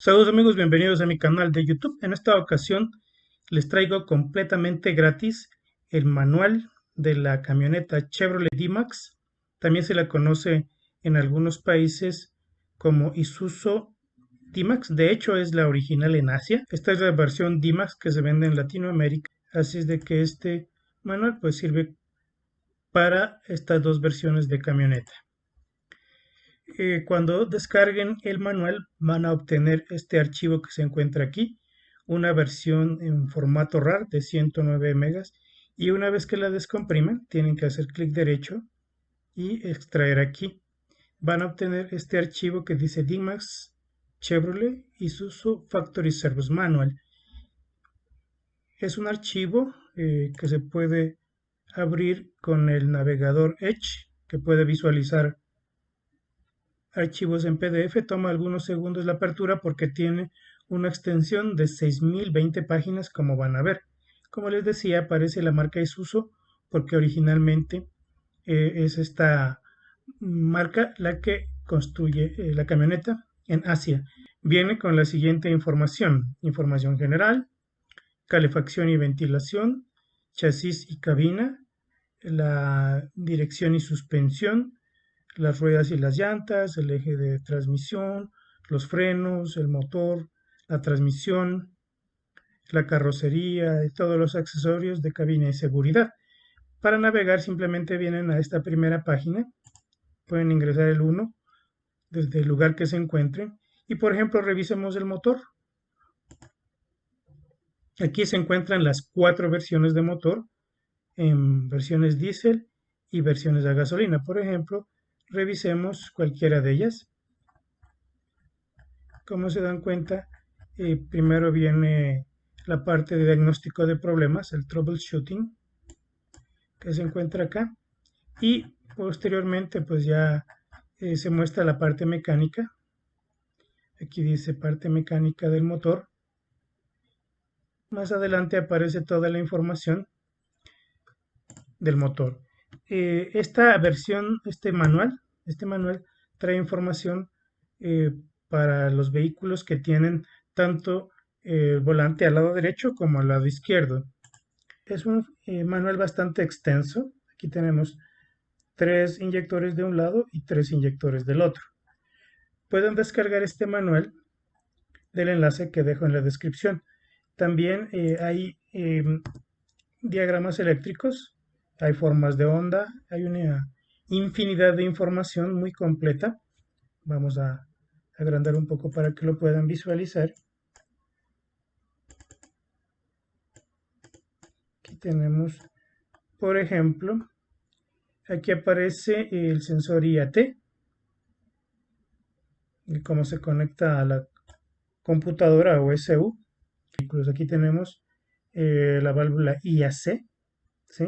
Saludos amigos, bienvenidos a mi canal de YouTube. En esta ocasión les traigo completamente gratis el manual de la camioneta Chevrolet D-Max. También se la conoce en algunos países como Isuzu D-Max. De hecho es la original en Asia. Esta es la versión D-Max que se vende en Latinoamérica. Así es de que este manual pues sirve para estas dos versiones de camioneta. Cuando descarguen el manual van a obtener este archivo que se encuentra aquí, una versión en formato RAR de 109 megas, y una vez que la descomprimen tienen que hacer clic derecho y extraer aquí. Van a obtener este archivo que dice D-Max Chevrolet Isuzu Factory Service Manual. Es un archivo que se puede abrir con el navegador Edge, que puede visualizar archivos en PDF. Toma algunos segundos la apertura porque tiene una extensión de 6020 páginas, como van a ver. Como les decía, aparece la marca Isuzu porque originalmente es esta marca la que construye la camioneta en Asia. Viene con la siguiente información: información general, calefacción y ventilación, chasis y cabina, la dirección y suspensión, las ruedas y las llantas, el eje de transmisión, los frenos, el motor, la transmisión, la carrocería y todos los accesorios de cabina y seguridad. Para navegar simplemente vienen a esta primera página, pueden ingresar el 1 desde el lugar que se encuentren y por ejemplo revisemos el motor. Aquí se encuentran las 4 versiones de motor, en versiones diésel y versiones a gasolina. Por ejemplo, revisemos cualquiera de ellas. Como se dan cuenta, primero viene la parte de diagnóstico de problemas, el troubleshooting, que se encuentra acá, y posteriormente pues ya se muestra la parte mecánica. Aquí dice parte mecánica del motor. Más adelante aparece toda la información del motor. Esta versión, este manual trae información eh, para los vehículos que tienen tanto el volante al lado derecho como al lado izquierdo. Es un manual bastante extenso. Aquí tenemos 3 inyectores de un lado y 3 inyectores del otro. Pueden descargar este manual del enlace que dejo en la descripción. También hay diagramas eléctricos, hay formas de onda, hay una infinidad de información muy completa. Vamos a agrandar un poco para que lo puedan visualizar. Aquí tenemos, por ejemplo, aquí aparece el sensor IAT, y cómo se conecta a la computadora o SU. Incluso aquí tenemos la válvula IAC, ¿sí?